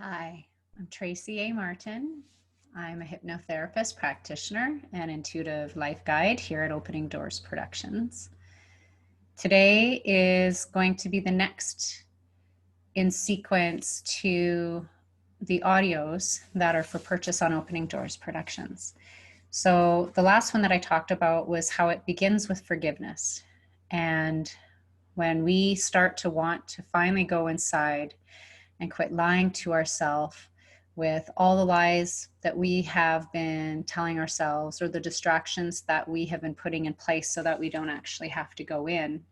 Hi, I'm Tracy A. Martin. I'm a hypnotherapist practitioner and intuitive life guide here at Opening Doors Productions. Today is going to be the next in sequence to the audios that are for purchase on Opening Doors Productions. So the last one that I talked about was how it begins with forgiveness. And when we start to want to finally go inside and quit lying to ourselves with all the lies that we have been telling ourselves or the distractions that we have been putting in place so that we don't actually have to go in.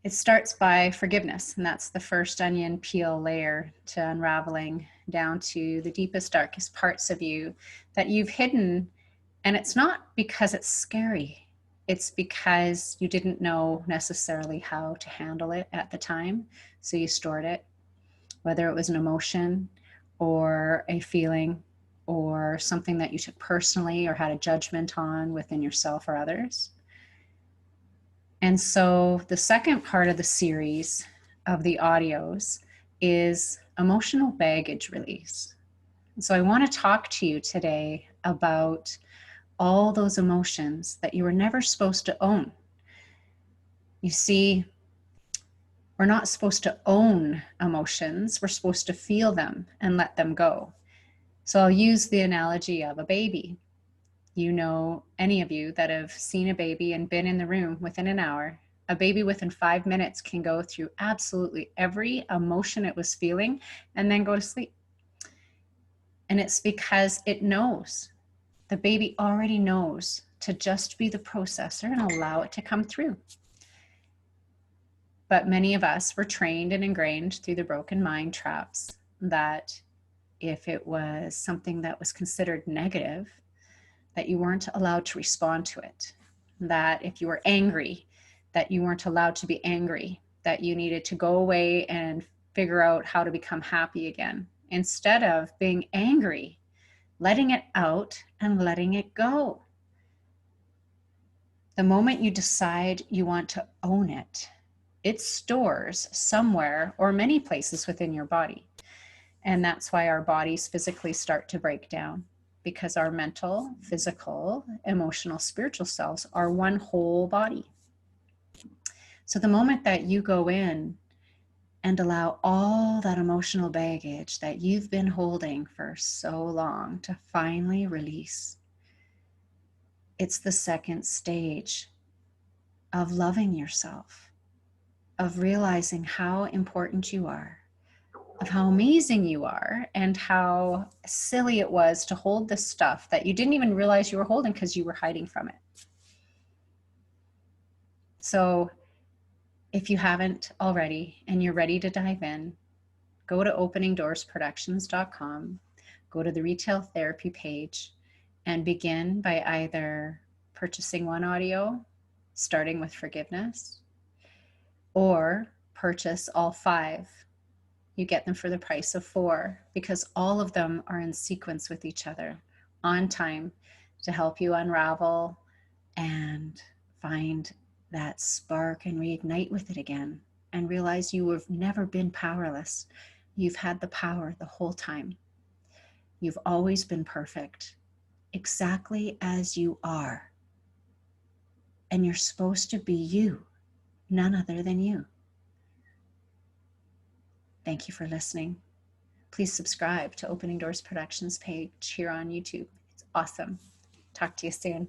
It starts by forgiveness, and that's the first onion peel layer to unraveling down to the deepest, darkest parts of you that you've hidden. And it's not because it's scary. It's because you didn't know necessarily how to handle it at the time. So you stored it, whether it was an emotion or a feeling or something that you took personally or had a judgment on within yourself or others. And so the second part of the series of the audios is emotional baggage release. So I want to talk to you today about all those emotions that you were never supposed to own. You see, we're not supposed to own emotions. We're supposed to feel them and let them go. So I'll use the analogy of a baby. You know, any of you that have seen a baby and been in the room within an hour, a baby within 5 minutes can go through absolutely every emotion it was feeling and then go to sleep. And it's because it knows. The baby already knows to just be the processor and allow it to come through. But many of us were trained and ingrained through the broken mind traps that if it was something that was considered negative, that you weren't allowed to respond to it. That if you were angry, that you weren't allowed to be angry, that you needed to go away and figure out how to become happy again. Instead of being angry, letting it out and letting it go. The moment you decide you want to own it, it stores somewhere or many places within your body. And that's why our bodies physically start to break down, because our mental, physical, emotional, spiritual selves are one whole body. So the moment that you go in and allow all that emotional baggage that you've been holding for so long to finally release, it's the second stage of loving yourself, of realizing how important you are, of how amazing you are, and how silly it was to hold this stuff that you didn't even realize you were holding because you were hiding from it. So if you haven't already and you're ready to dive in, go to openingdoorsproductions.com, go to the retail therapy page, and begin by either purchasing one audio, starting with forgiveness, or purchase all 5. You get them for the price of 4 because all of them are in sequence with each other on time to help you unravel and find that spark and reignite with it again and realize you have never been powerless. You've had the power the whole time. You've always been perfect, exactly as you are. And you're supposed to be you, none other than you. Thank you for listening. Please subscribe to Opening Doors Productions page here on YouTube. It's awesome. Talk to you soon.